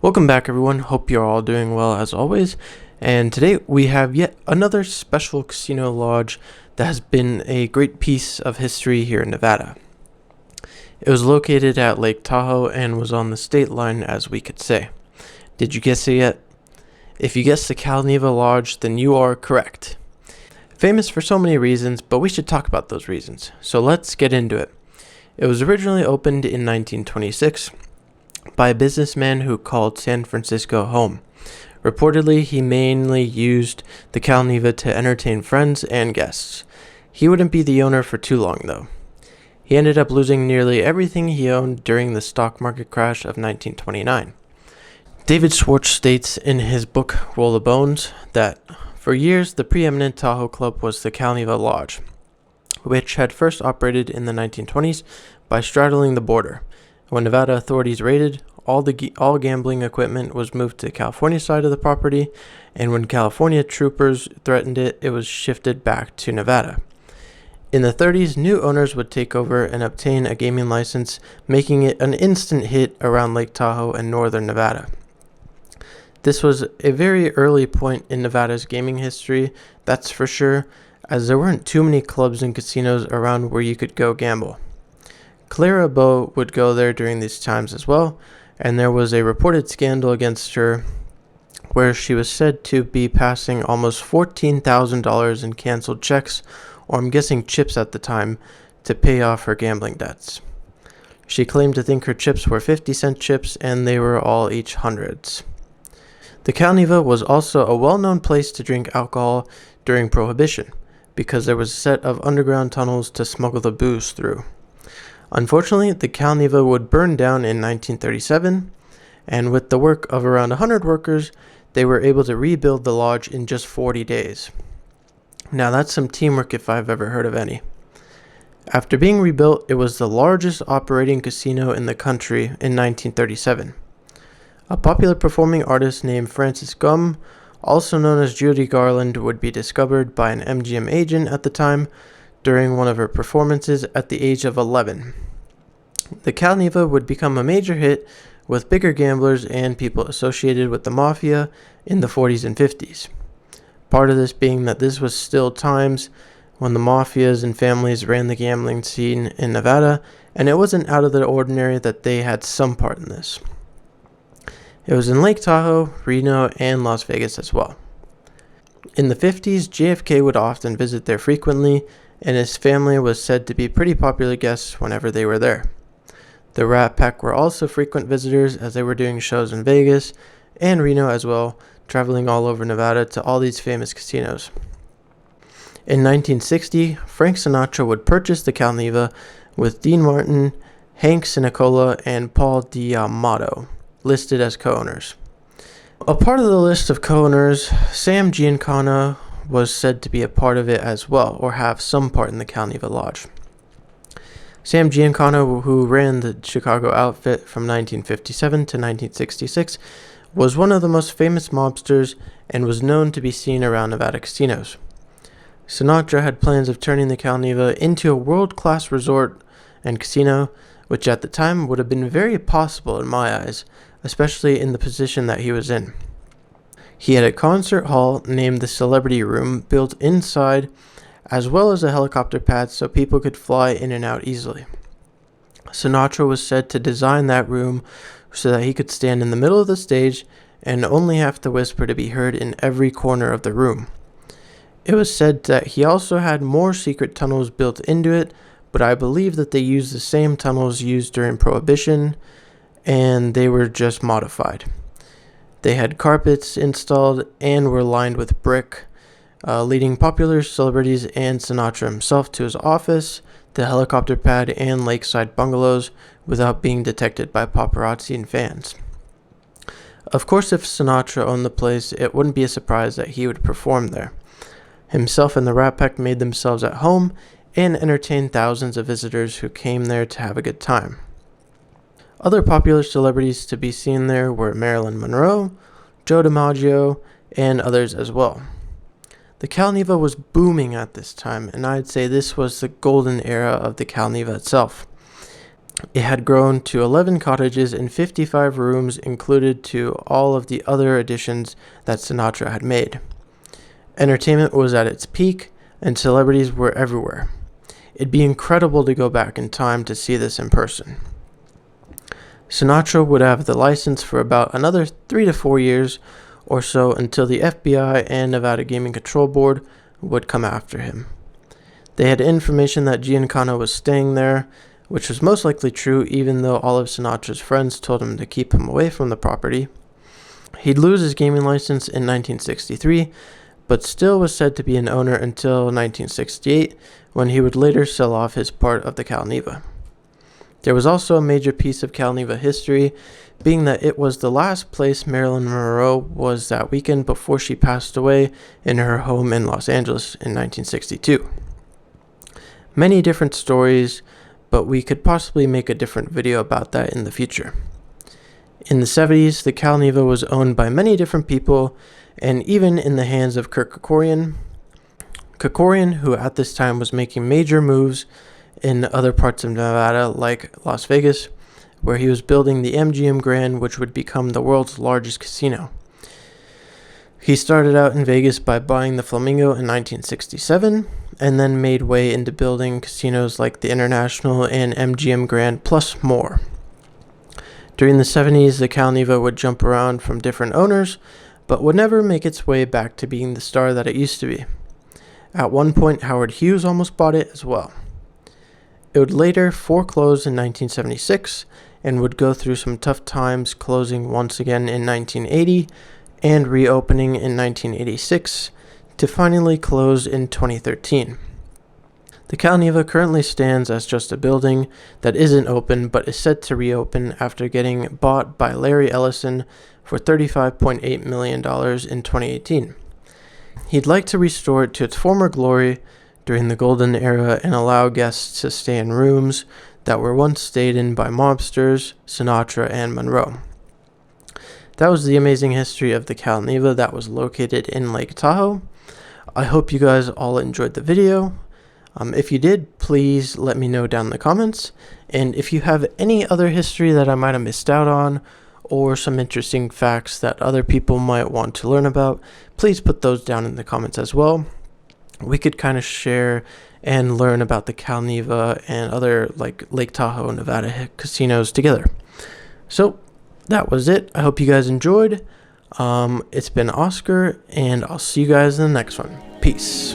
Welcome back, everyone. Hope you're all doing well as always. And today we have yet another special casino lodge that has been a great piece of history here in Nevada. It was located at Lake Tahoe and was on the state line, as we could say. Did you guess it yet? If you guessed the Cal-Neva Lodge, then you are correct. Famous for so many reasons, but we should talk about those reasons. So let's get into it. It was originally opened in 1926 by a businessman who called San Francisco home. Reportedly, he mainly used the Cal-Neva to entertain friends and guests. He wouldn't be the owner for too long, though. He ended up losing nearly everything he owned during the stock market crash of 1929. David Schwartz states in his book Roll the Bones that for years the preeminent Tahoe club was the Cal-Neva Lodge, which had first operated in the 1920s by straddling the border. When Nevada authorities raided, all gambling equipment was moved to the California side of the property, and when California troopers threatened it, it was shifted back to Nevada. In the 30s, new owners would take over and obtain a gaming license, making it an instant hit around Lake Tahoe and northern Nevada. This was a very early point in Nevada's gaming history, that's for sure, as there weren't too many clubs and casinos around where you could go gamble. Clara Bow would go there during these times as well, and there was a reported scandal against her where she was said to be passing almost $14,000 in canceled checks, or I'm guessing chips at the time, to pay off her gambling debts. She claimed to think her chips were 50-cent chips, and they were all each hundreds. The Cal-Neva was also a well-known place to drink alcohol during Prohibition, because there was a set of underground tunnels to smuggle the booze through. Unfortunately, the Cal-Neva would burn down in 1937, and with the work of around 100 workers, they were able to rebuild the lodge in just 40 days. Now that's some teamwork if I've ever heard of any. After being rebuilt, it was the largest operating casino in the country in 1937. A popular performing artist named Francis Gumm, also known as Judy Garland, would be discovered by an MGM agent at the time during one of her performances at the age of 11. The Cal-Neva would become a major hit with bigger gamblers and people associated with the mafia in the 40s and 50s. Part of this being that this was still times when the mafias and families ran the gambling scene in Nevada, and it wasn't out of the ordinary that they had some part in this. It was in Lake Tahoe, Reno, and Las Vegas as well. In the 50s, JFK would often visit there frequently, and his family was said to be pretty popular guests whenever they were there. The Rat Pack were also frequent visitors as they were doing shows in Vegas and Reno as well, traveling all over Nevada to all these famous casinos. In 1960, Frank Sinatra would purchase the Cal-Neva with Dean Martin, Hank Sinicola, and Paul D'Amato listed as co-owners. A part of the list of co-owners, Sam Giancana was said to be a part of it as well, or have some part in the Cal-Neva Lodge. Sam Giancana, who ran the Chicago outfit from 1957 to 1966, was one of the most famous mobsters and was known to be seen around Nevada casinos. Sinatra had plans of turning the Cal-Neva into a world-class resort and casino, which at the time would have been very possible in my eyes, especially in the position that he was in. He had a concert hall named the Celebrity Room built inside, as well as a helicopter pad so people could fly in and out easily. Sinatra was said to design that room so that he could stand in the middle of the stage and only have to whisper to be heard in every corner of the room. It was said that he also had more secret tunnels built into it, but I believe that they used the same tunnels used during Prohibition, and they were just modified. They had carpets installed and were lined with brick, leading popular celebrities and Sinatra himself to his office, the helicopter pad, and lakeside bungalows without being detected by paparazzi and fans. Of course, if Sinatra owned the place, it wouldn't be a surprise that he would perform there. Himself and the Rat Pack made themselves at home and entertained thousands of visitors who came there to have a good time. Other popular celebrities to be seen there were Marilyn Monroe, Joe DiMaggio, and others as well. The Cal-Neva was booming at this time, and I'd say this was the golden era of the Cal-Neva itself. It had grown to 11 cottages and 55 rooms included to all of the other additions that Sinatra had made. Entertainment was at its peak, and celebrities were everywhere. It'd be incredible to go back in time to see this in person. Sinatra would have the license for about another 3 to 4 years or so until the FBI and Nevada Gaming Control Board would come after him. They had information that Giancana was staying there, which was most likely true even though all of Sinatra's friends told him to keep him away from the property. He'd lose his gaming license in 1963, but still was said to be an owner until 1968, when he would later sell off his part of the Cal-Neva. There was also a major piece of Cal-Neva history, being that it was the last place Marilyn Monroe was that weekend before she passed away in her home in Los Angeles in 1962. Many different stories, but we could possibly make a different video about that in the future. In the 70s, the Cal-Neva was owned by many different people, and even in the hands of Kirk Kerkorian. Kerkorian, who at this time was making major moves in other parts of Nevada, like Las Vegas, where he was building the MGM Grand, which would become the world's largest casino. He started out in Vegas by buying the Flamingo in 1967, and then made way into building casinos like the International and MGM Grand, plus more. During the 70s, the Cal-Neva would jump around from different owners, but would never make its way back to being the star that it used to be. At one point, Howard Hughes almost bought it as well. It would later foreclose in 1976 and would go through some tough times, closing once again in 1980 and reopening in 1986 to finally close in 2013. The Cal-Neva currently stands as just a building that isn't open but is set to reopen after getting bought by Larry Ellison for $35.8 million in 2018. He'd like to restore it to its former glory during the golden era and allow guests to stay in rooms that were once stayed in by mobsters, Sinatra, and Monroe. That was the amazing history of the Cal-Neva that was located in Lake Tahoe. I hope you guys all enjoyed the video. If you did, please let me know down in the comments. And if you have any other history that I might have missed out on, or some interesting facts that other people might want to learn about, please put those down in the comments as well. We could kind of share and learn about the Cal-Neva and other like Lake Tahoe and Nevada casinos together. So that was it. I hope you guys enjoyed. It's been Oscar, and I'll see you guys in the next one. Peace.